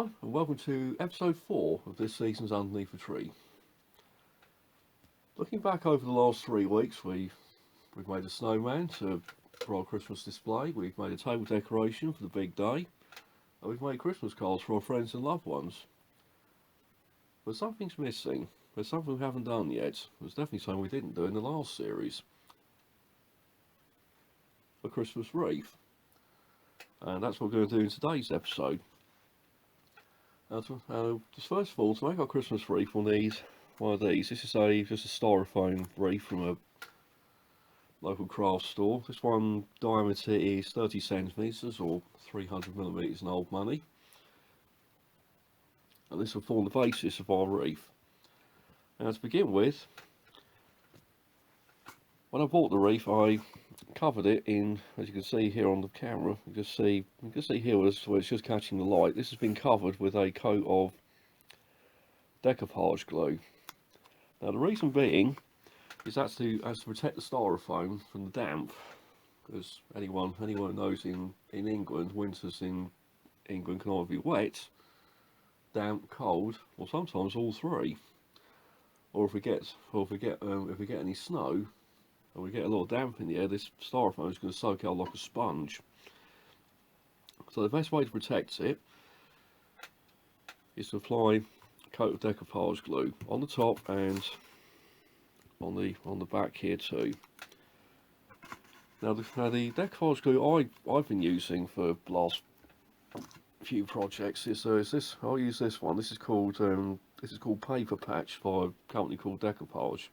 everyone, and welcome to episode 4 of this season's Underneath a Tree. Looking back over the last 3 weeks, we've made a snowman for our Christmas display, we've made a table decoration for the big day, and we've made Christmas cards for our friends and loved ones. But something's missing. There's something we haven't done yet. There's definitely something we didn't do in the last series. A Christmas wreath. And that's what we're going to do in today's episode. Just first of all, to make our Christmas wreath, we'll need one of these. This is just a styrofoam wreath from a local craft store. This one diameter is 30 centimetres or 300 millimetres in old money. And this will form the basis of our wreath. Now to begin with, when I bought the wreath, I covered it in, as you can see here on the camera, you can see here where it's just catching the light. This has been covered with a coat of decoupage glue. Now the reason being is that's to protect the styrofoam from the damp, because anyone knows in England, winters in England can either be wet, damp, cold, or sometimes all three. Or if we get any snow, and we get a lot of damp in the air, this styrofoam is going to soak out like a sponge. So the best way to protect it is to apply a coat of decoupage glue on the top and on the back here too. Now the decoupage glue I've been using for the last few projects is this. I'll use this one. This is called Paper Patch by a company called Decoupage.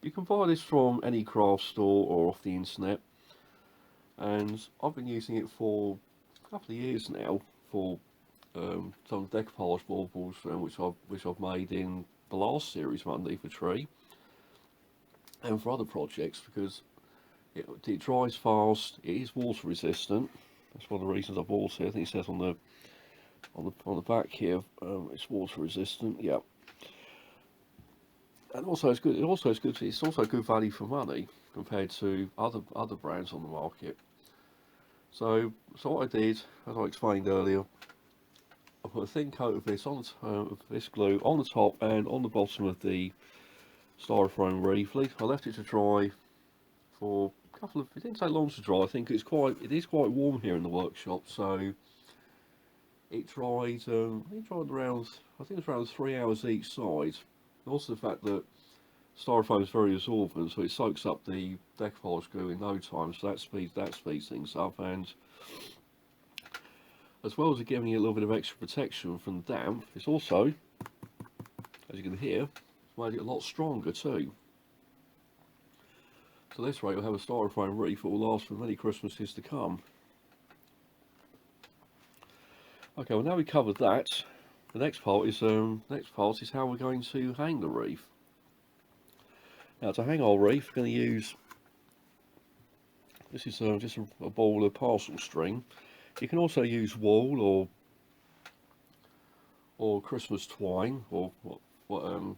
You can buy this from any craft store or off the internet, and I've been using it for a couple of years now for some decoupage baubles which I've made in the last series of Underneath a Tree, and for other projects, because it dries fast, it is water resistant. That's one of the reasons I bought it. I think it says on the back here it's water resistant. Yeah. And also it's good. It's also good value for money compared to other brands on the market. So what I did, as I explained earlier, I put a thin coat of this this glue on the top and on the bottom of the styrofoam wreath. I left it to dry for a couple of. It didn't take long to dry. I think it is quite warm here in the workshop, so it dried. It dried around. I think it was around 3 hours each side. And also the fact that styrofoam is very absorbent, so it soaks up the decoupage glue in no time, so that speeds things up. And as well as it giving you a little bit of extra protection from the damp, it's also, as you can hear, made it a lot stronger too. So this way we'll have a styrofoam wreath that will last for many Christmases to come. Okay, well now we covered that, the next part is how we're going to hang the wreath. Now to hang our wreath, we're going to use, this is just a ball of parcel string. You can also use wool or Christmas twine, or what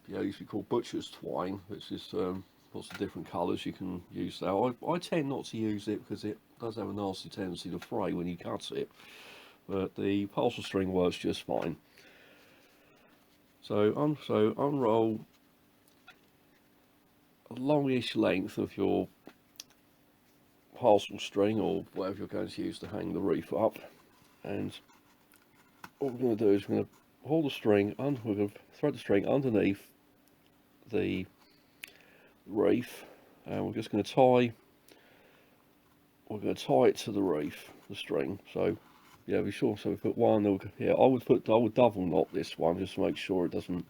usually called butcher's twine, which is lots of different colours. You can use that. I tend not to use it because it does have a nasty tendency to fray when you cut it, but the parcel string works just fine. So unroll a longish length of your parcel string or whatever you're going to use to hang the wreath up, and what we're going to do is we're going to hold the string, we're going to thread the string underneath the wreath, and we're just going to tie it to the wreath, the string. So yeah, be sure. So we put one. I would double knot this one just to make sure it doesn't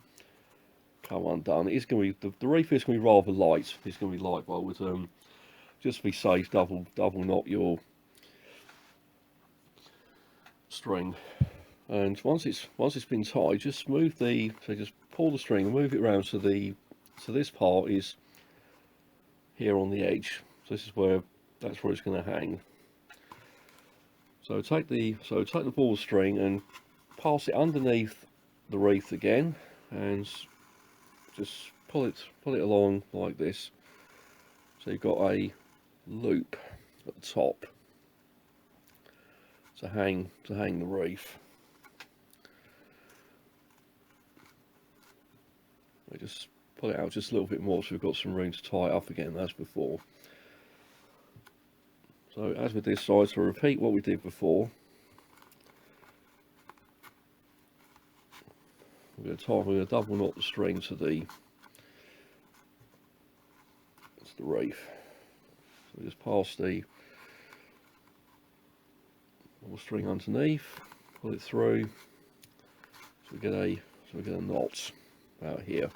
come undone. It's going to be the wreath is going to be rather light. It's going to be light, but I would just to be safe, double knot your string. And once it's been tied, just just pull the string and move it around so this part is here on the edge. So that's where it's going to hang. So take the ball string and pass it underneath the wreath again, and just pull it along like this. So you've got a loop at the top to hang the wreath. I just pull it out just a little bit more so we've got some room to tie it up again as before. So as with this side, so repeat what we did before. We're going to double knot the string to the reef. So we just pass the string underneath, pull it through, so we get a knot out here.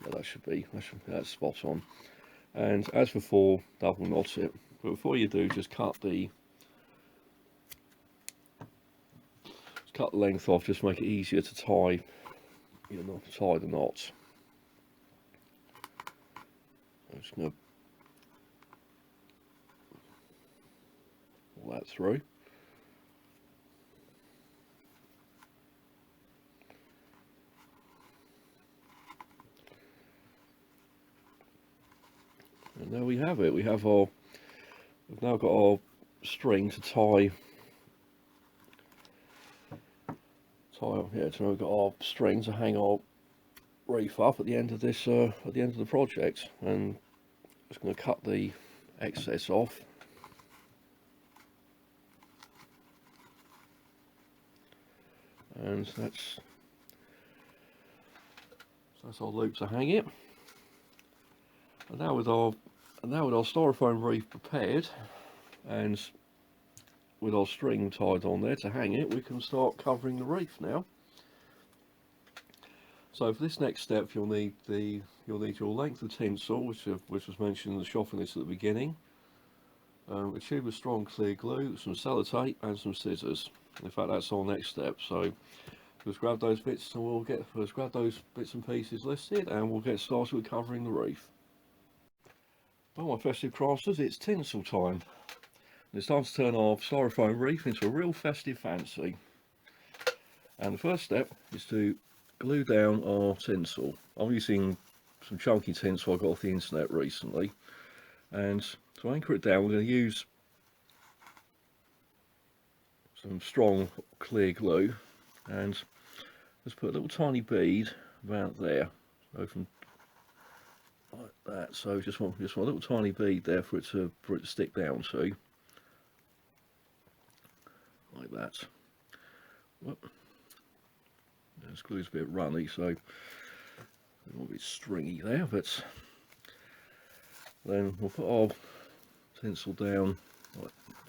Yeah, that's spot on. And as before, double knot it. But before you do, just cut the length off, just make it easier to tie, tie the knot. I'm just going to pull that through. And there we have it. We've now got our string to tie. So we've got our string to hang our reef up at the end of this, at the end of the project, and just going to cut the excess off. And that's our loop to hang it. And now with our styrofoam reef prepared, and with our string tied on there to hang it, we can start covering the reef now. So for this next step, you'll need your length of tinsel, which was mentioned in the shopping list at the beginning, a tube of strong clear glue, some sellotape, and some scissors. In fact, that's our next step. So let's grab those bits, and let's grab those bits and pieces listed, and we'll get started with covering the reef. Well, my festive crafters, it's tinsel time. It's time to turn our styrofoam reef into a real festive fancy. And the first step is to glue down our tinsel. I'm using some chunky tinsel I got off the internet recently, and to anchor it down, we're going to use some strong clear glue, and just put a little tiny bead about there, so from like that. So just want a little tiny bead there for it to stick down to, like that. Whoop. This glue's a bit runny, so a little bit stringy there, but then we'll put our tinsel down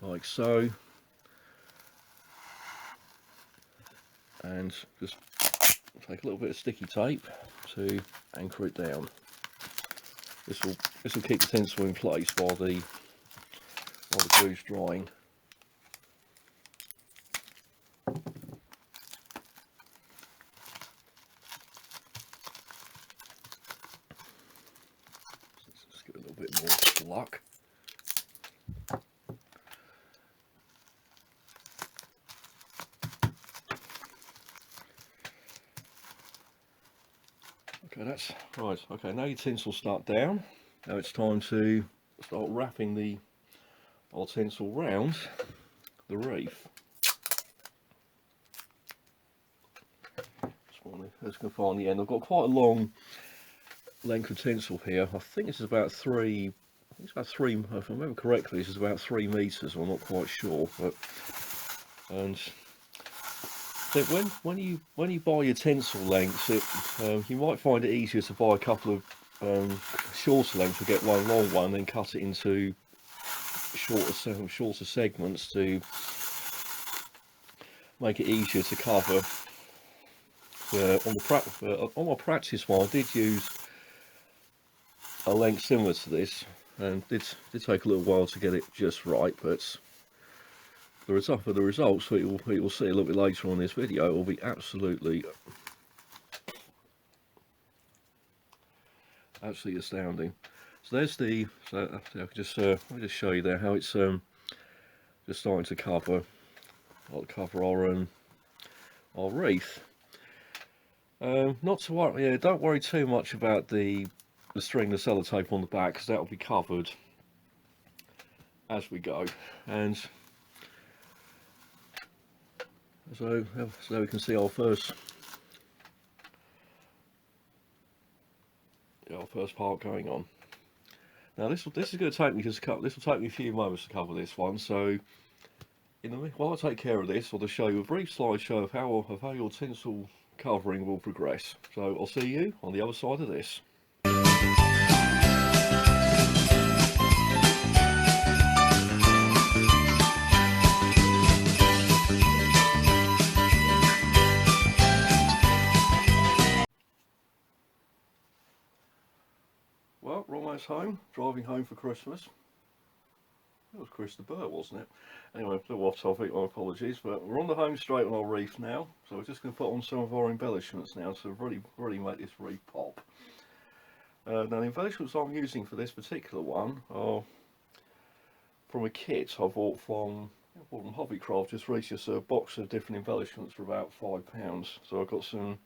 like so, and just take a little bit of sticky tape to anchor it down. This will keep the tinsel in place while the glue's drying. Let's give it a little bit more luck. Okay, that's right. Okay, now your tinsel stuck down. Now it's time to start wrapping our tinsel round the reef. Just going to find the end. I've got quite a long length of tinsel here. I think this is about three. It's about 3. If I remember correctly, this is about 3 meters. I'm not quite sure, but and. So when you buy your tinsel lengths, you might find it easier to buy a couple of shorter lengths, or get one long one, and then cut it into shorter segments to make it easier to cover. On my practice one, I did use a length similar to this, and did take a little while to get it just right, but the results that you will see a little bit later on in this video will be absolutely astounding. So there's I can just let me just show you there how it's just starting to cover our wreath. Not to worry, don't worry too much about the string, the sellotape on the back, because that will be covered as we go. And so we can see our first get our first part going on. Now this is going to take me just this will take me a few moments to cover this one. So while I take care of this, I'll just show you a brief slideshow of how your tinsel covering will progress. So I'll see you on the other side of this. Well, we're almost home, driving home for Christmas. That was Chris the Bird, wasn't it? Anyway, a little off topic, my apologies, but we're on the home straight on our reef now, so we're just going to put on some of our embellishments now to really make this reef pop. Now the embellishments I'm using for this particular one are from a kit I bought from Hobbycraft. Just recently, a box of different embellishments for about £5. So I've got some,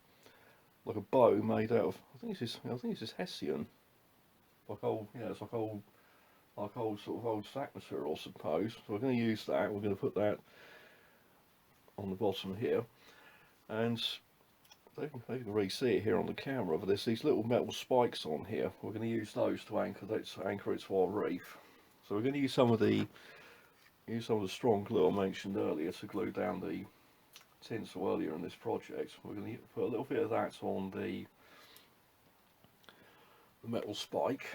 like a bow made out of, I think this is Hessian. Like old, yeah, it's like old sort of old sack material, I suppose. So we're going to use that. We're going to put that on the bottom here, and you can really see it here on the camera. But there's these little metal spikes on here. We're going to use those to anchor it to our reef. So we're going to use some of the strong glue I mentioned earlier to glue down the tinsel earlier in this project. We're going to put a little bit of that on the metal spike.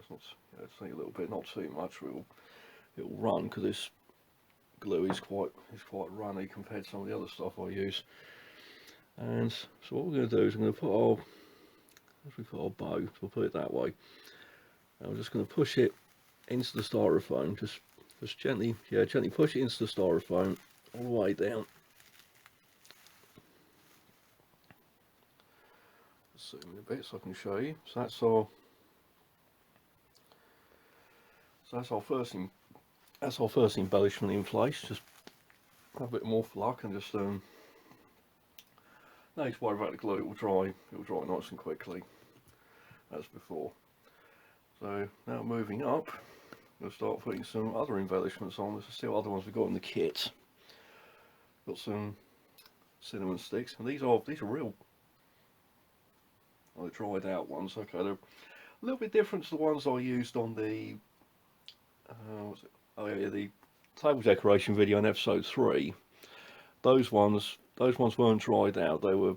Let's take a little bit, not too much. It'll run because this glue is quite runny compared to some of the other stuff I use. And so what we're going to do is we're going to put our bow. So we'll put it that way. And we're just going to push it into the styrofoam. Just gently push it into the styrofoam all the way down. Zoom in a bit so I can show you. So that's our first embellishment in place. Just have a bit more luck and just no need to worry about the glue. It will dry nice and quickly as before. So now moving up, we'll start putting some other embellishments on. There's still other ones we've got in the kit. Got some cinnamon sticks, and these are real, the dried out ones. Okay, they're a little bit different to the ones I used on the the table decoration video in episode 3. Those ones weren't dried out. They were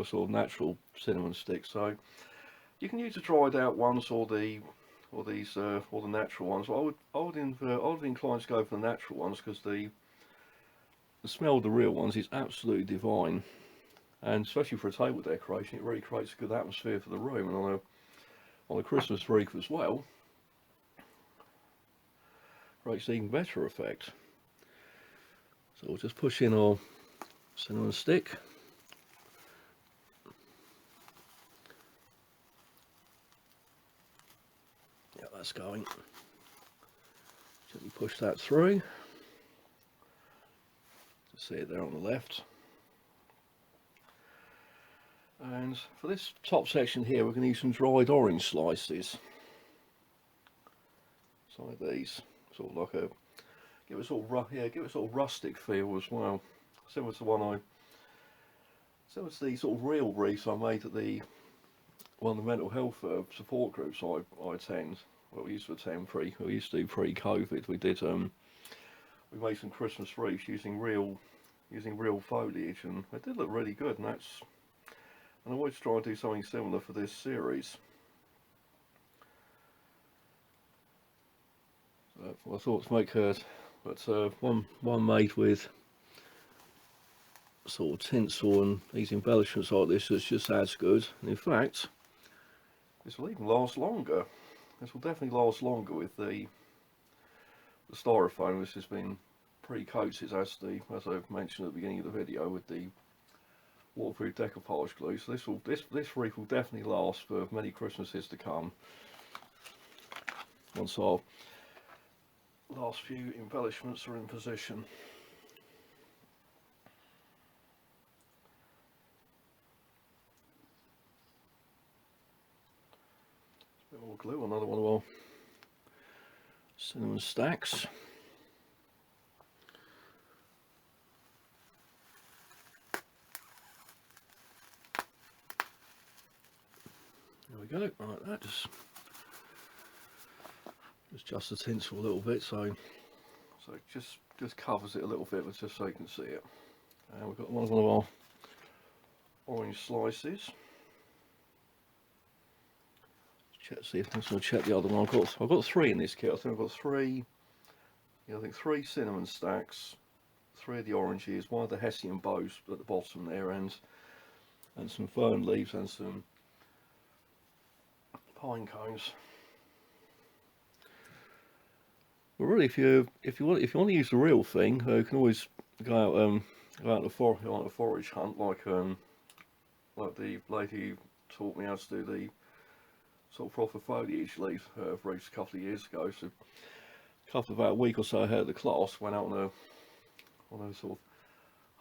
sort of natural cinnamon sticks. So you can use the dried out ones or the natural ones. I would incline to go for the natural ones because the smell of the real ones is absolutely divine, and especially for a table decoration, it really creates a good atmosphere for the room, and on a Christmas wreath as well. Creates an even better effect. So we'll just push in our cinnamon stick. Yeah, that's going. Gently push that through. Just see it there on the left. And for this top section here, we're going to use some dried orange slices. So like these. Sort of like give it sort of rustic feel as well, similar to the sort of real wreaths I made at one of the mental health support groups I attend. Well, we used to do pre-COVID. We made some Christmas wreaths using real foliage, and it did look really good. And I wanted to try and do something similar for this series. I thought to make her, but one made with sort of tinsel and these embellishments like this just adds good. And in fact, this will even last longer. This will definitely last longer with the styrofoam. This has been pre-coated as I mentioned at the beginning of the video with the waterproof decoupage glue. So this wreath will definitely last for many Christmases to come. Once our last few embellishments are in position. A bit more glue, another one of our cinnamon stacks. we go, like that. Just the tinsel a little bit, so it just covers it a little bit, but just so you can see it. And we've got one of our orange slices. See if I'm going to check the other one. I've got 3 in this kit. I think I've got 3. Yeah, I think 3 cinnamon stacks, 3 of the oranges, 1 of the hessian bows at the bottom there, and some fern leaves and some pine cones. But really, if you want to use the real thing, you can always go out on a forage hunt, like the lady who taught me how to do the sort of proper foliage leaf Reefs a couple of years ago. So about a week or so ahead of the class, went out on a sort of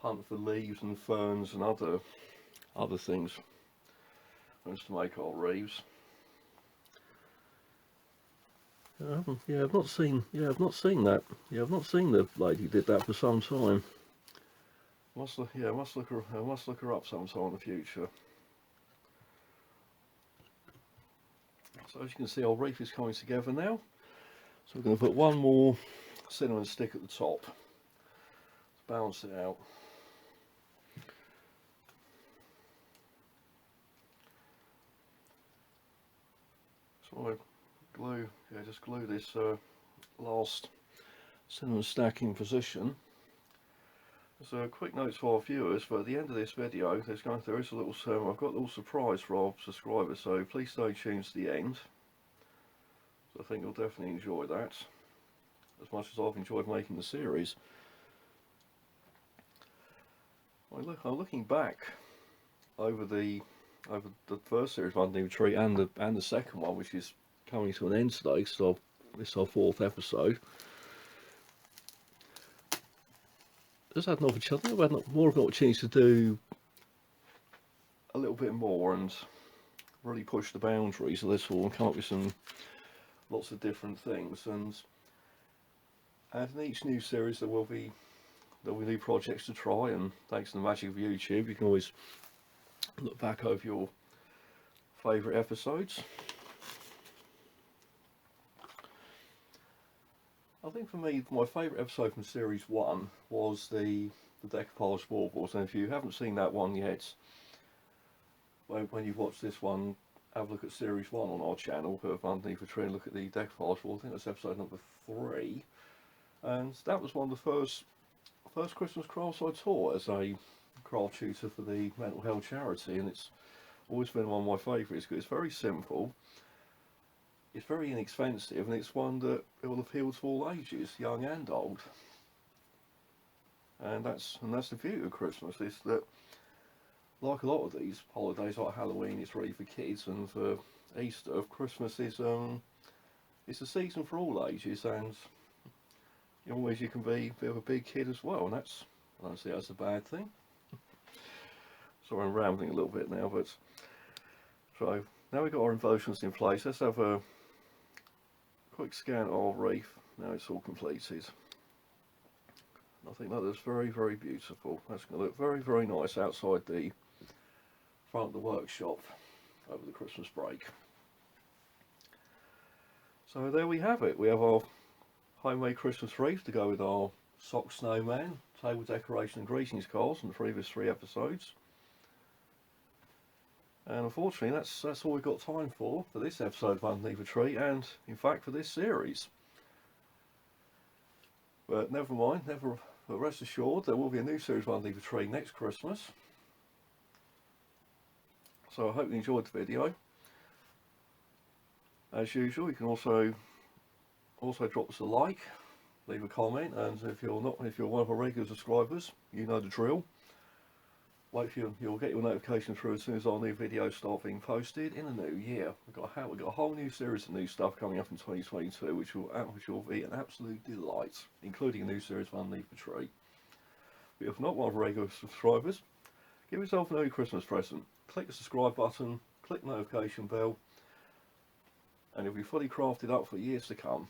hunt for leaves and ferns and other things just to make our wreaths. I've not seen that. Yeah, I've not seen the lady who did that for some time. Must look her up sometime in the future. So as you can see, our wreath is coming together now. So we're going to put 1 more cinnamon stick at the top to balance it out. So just glue this last cinnamon stack in position. As a quick note to our viewers, but at the end of this video, there is a little I've got a little surprise for our subscribers, so please stay tuned to the end. So I think you'll definitely enjoy that, as much as I've enjoyed making the series. I'm looking back over the first series of Untitled Tree and the second one, which is coming to an end today, so this is our 4th episode. I've had more of an opportunity to do a little bit more and really push the boundaries of this all and come up with lots of different things. And in each new series there'll be new projects to try, and thanks to the magic of YouTube, you can always look back over your favourite episodes. I think for me, my favourite episode from series 1 was the decoupage warbles, and if you haven't seen that one yet, when you've watched this one, have a look at series 1 on our channel of Underneath a Tree and look at the decoupage wall. I think that's episode number 3, and that was one of the first Christmas crafts I taught as a craft tutor for the mental health charity, and it's always been one of my favourites because it's very simple. It's very inexpensive, and it's one that it will appeal to all ages, young and old. And that's the beauty of Christmas, is that, like a lot of these holidays, like Halloween, it's really for kids, and for Easter, Christmas is it's a season for all ages, and you can be a bit of a big kid as well, and I don't see that as a bad thing. Sorry, I'm rambling a little bit now, but so now we've got our embellishments in place. Let's have a quick scan of our Reef. Now it's all completed. I think that is very, very beautiful. That's going to look very, very nice outside the front of the workshop over the Christmas break. So there we have it. We have our homemade Christmas wreath to go with our sock snowman, table decoration and greetings cards from the previous 3 episodes. And unfortunately, that's all we've got time for this episode of Underneath a Tree, and in fact for this series. But never mind, but rest assured there will be a new series of Underneath a Tree next Christmas. So I hope you enjoyed the video. As usual, you can also drop us a like, leave a comment, and if you're one of our regular subscribers, you know the drill. You'll get your notification through as soon as our new videos start being posted in the new year. We've got a whole new series of new stuff coming up in 2022, which will be an absolute delight, including a new series of Underneath the Tree. But if not one of our regular subscribers, give yourself a Merry Christmas present. Click the subscribe button, click the notification bell, and you'll be fully crafted up for years to come.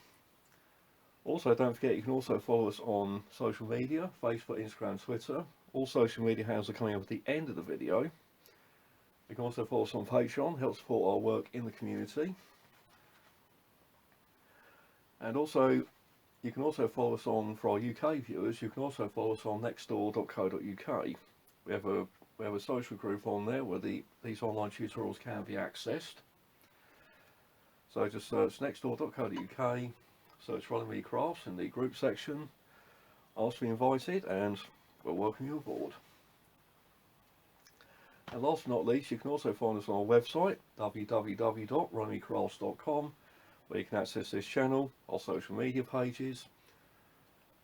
Also, don't forget, you can also follow us on social media, Facebook, Instagram, Twitter. All social media handles are coming up at the end of the video. You can also follow us on Patreon, help support our work in the community. And also, you can also follow us on, for our UK viewers, you can also follow us on nextdoor.co.uk. We have a social group on there where these online tutorials can be accessed. So just search nextdoor.co.uk, search Running Me Crafts in the group section, ask to be invited, and we'll welcome you aboard. And last but not least, you can also find us on our website, www.runningmecrafts.com, where you can access this channel, our social media pages,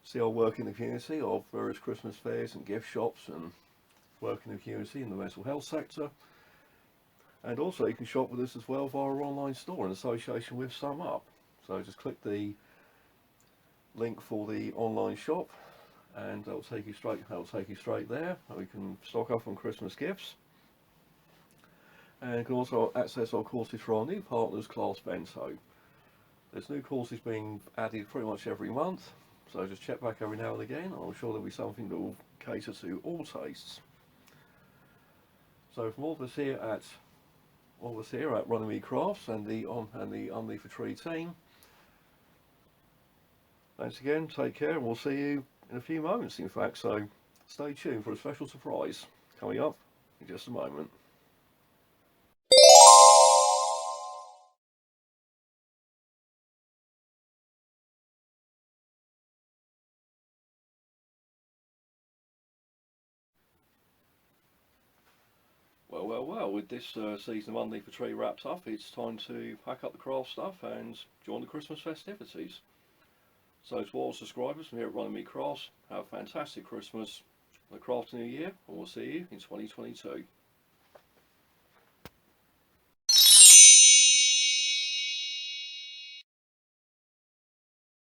see our work in the community of various Christmas fairs and gift shops, and work in the community in the mental health sector. And also you can shop with us as well via our online store in association with SumUp. So just click the link for the online shop and that'll take you straight there. And we can stock up on Christmas gifts. And you can also access our courses for our new partners, Class Bento. There's new courses being added pretty much every month, so just check back every now and again. I'm sure there'll be something that will cater to all tastes. So from all of us here at Running Me Crafts and the Unleaf a Tree team, thanks again, take care, and we'll see you in a few moments in fact, so stay tuned for a special surprise coming up in just a moment. Well, with this season of Unleaf a Tree wrapped up, it's time to pack up the craft stuff and join the Christmas festivities. So to all subscribers from here at Running Me Crafts, have a fantastic Christmas, a crafty new year, and we'll see you in 2022.